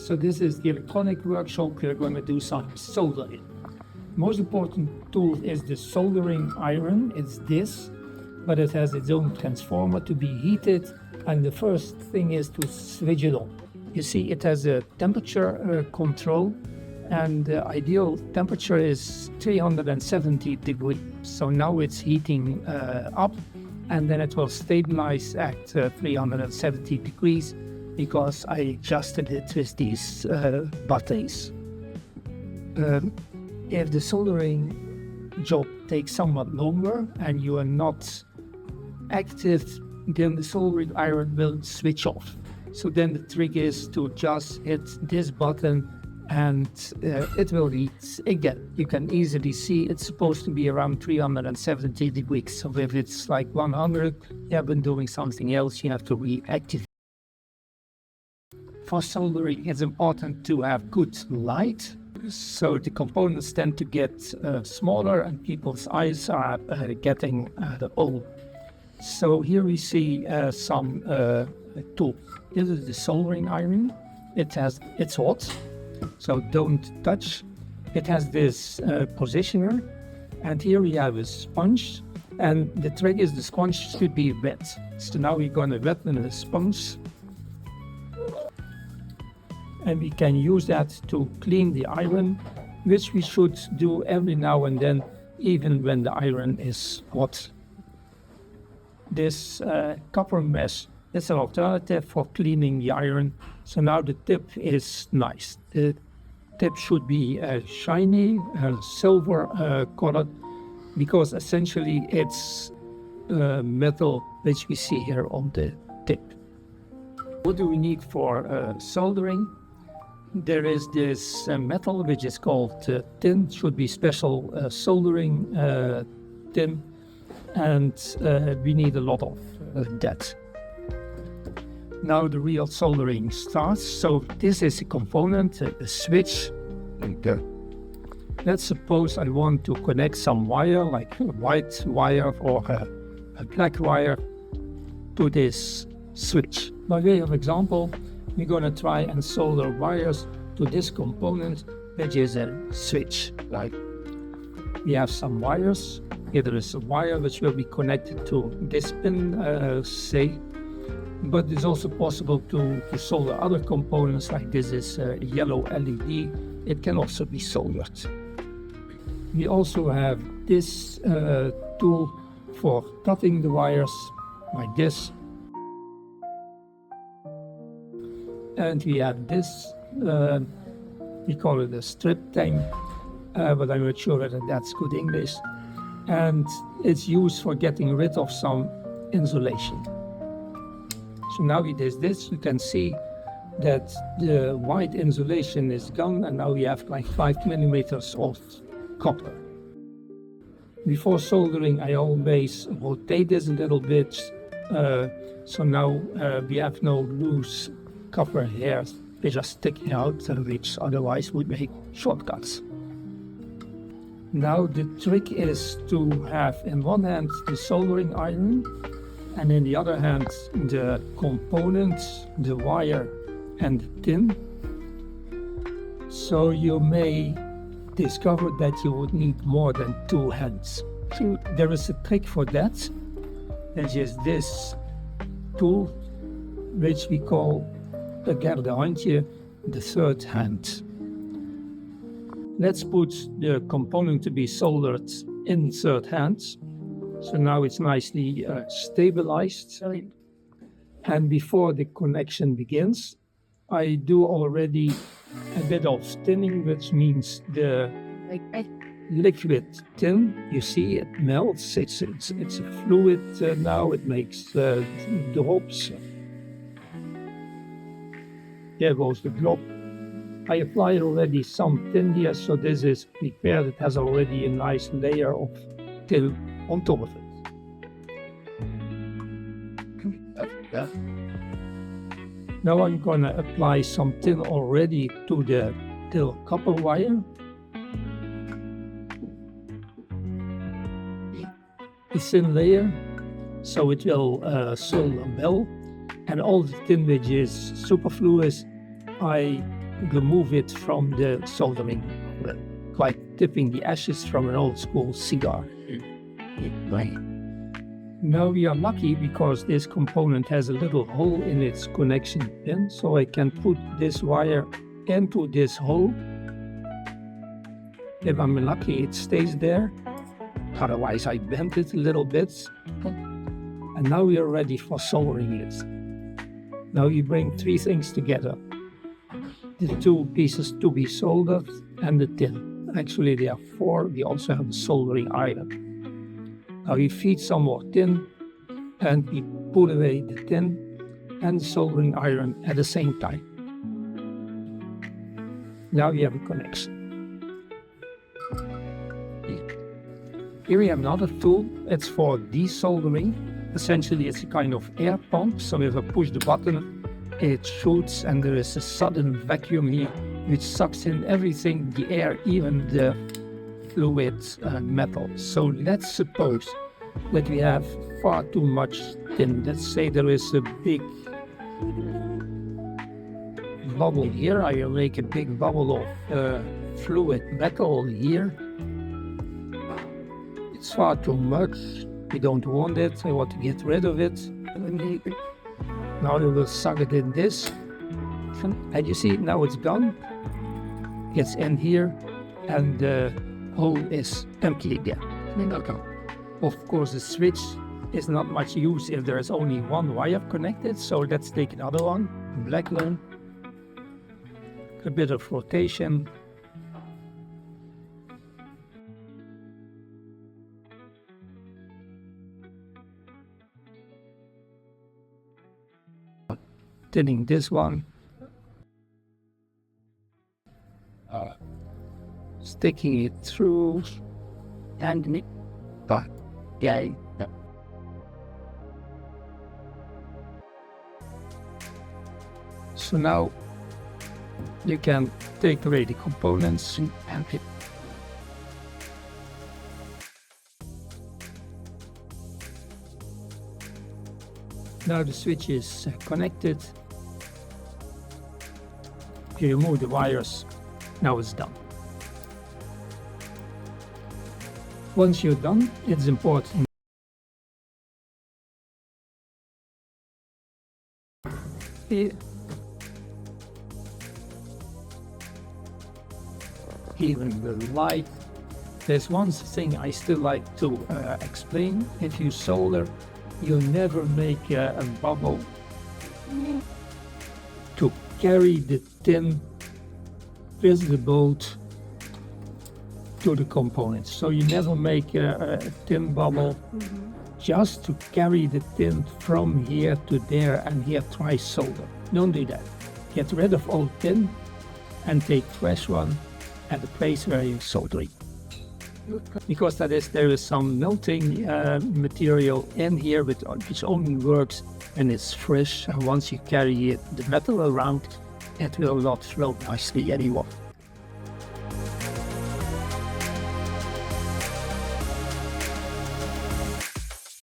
So this is the electronic workshop. We're going to do some soldering. Most important tool is the soldering iron. It's this, but it has its own transformer to be heated. And the first thing is to switch it on. You see, it has a temperature control, and the ideal temperature is 370 degrees. So now it's heating up, and then it will stabilize at 370 degrees because I adjusted it with these buttons. If the soldering job takes somewhat longer and you are not active, then the soldering iron will switch off. So then the trick is to just hit this button and it will heat again. You can easily see it's supposed to be around 370 degrees. So if it's like 100, you have been doing something else, you have to reactivate. For soldering, it's important to have good light. So the components tend to get smaller and people's eyes are getting old. So here we see some tool. This is the soldering iron. It's hot, so don't touch. It has this positioner, and here we have a sponge. And the trick is the sponge should be wet. So now we're going to wet the sponge. And we can use that to clean the iron, which we should do every now and then, even when the iron is hot. This copper mesh is an alternative for cleaning the iron. So now the tip is nice. The tip should be shiny, silver colored, because essentially it's metal, which we see here on the tip. What do we need for soldering? There is this metal which is called tin, should be special soldering tin, and we need a lot of that. Now the real soldering starts. So this is a component, a switch. Let's suppose I want to connect some wire, like a white wire or a black wire, to this switch. By way of example, we're going to try and solder wires to this component, which is a switch. Like we have some wires. Here there is a wire which will be connected to this pin, say. But it's also possible to solder other components, like this is a yellow LED. It can also be soldered. We also have this tool for cutting the wires, like this. And we have this, we call it a strip tang, but I'm not sure whether that's good English. And it's used for getting rid of some insulation. So now with this, you can see that the white insulation is gone, and now we have like 5 millimeters of copper. Before soldering, I always rotate this a little bit, so now we have no loose copper hairs which are sticking out, which otherwise would make shortcuts. Now the trick is to have in one hand the soldering iron, and in the other hand the components, the wire and the tin. So you may discover that you would need more than 2 hands. So there is a trick for that, which is this tool, which we call de derde handje, the third hand. Let's put the component to be soldered in third hand. So now it's nicely stabilized. And before the connection begins, I do already a bit of tinning, which means the liquid tin, you see it melts, it's a fluid now, it makes drops. There goes the drop. I applied already some tin here, so this is prepared. It has already a nice layer of tin on top of it. Now I'm going to apply some tin already to the copper wire. A thin layer, so it will solder well. And all the tin which is superfluous, I remove it from the soldering, like tipping the ashes from an old school cigar. Now we are lucky because this component has a little hole in its connection pin, so I can put this wire into this hole. If I'm lucky, it stays there. Otherwise, I bend it a little bit. And now we are ready for soldering it. Now you bring three things together. The two pieces to be soldered and the tin. Actually, there are four. We also have a soldering iron. Now we feed some more tin and we put away the tin and the soldering iron at the same time. Now we have a connection. Here we have another tool. It's for desoldering. Essentially, it's a kind of air pump. So if I push the button, it shoots and there is a sudden vacuum here which sucks in everything, the air, even the fluid metal. So let's suppose that we have far too much tin. Let's say there is a big bubble here. I will make a big bubble of fluid metal here. It's far too much. We don't want it. I want to get rid of it. Now we will suck it in this. And you see, now it's gone. It's in here and the hole is empty again. Of course, the switch is not much use if there is only one wire connected. So let's take another one, a black one. A bit of rotation. Tinning this one. Sticking it through and yeah. So now you can take away the components and it. Now the switch is connected. You remove the wires. Now it's done. Once you're done, it's important even the light. There's one thing I still like to explain. If you solder, you never make a bubble to carry the tin with the bolt to the components. So you never make a tin bubble just to carry the tin from here to there and here try solder. Don't do that. Get rid of old tin and take fresh one at the place where you're soldering. Because there is some melting material in here which only works when it's fresh, and once you carry the metal around, it will not flow nicely anymore.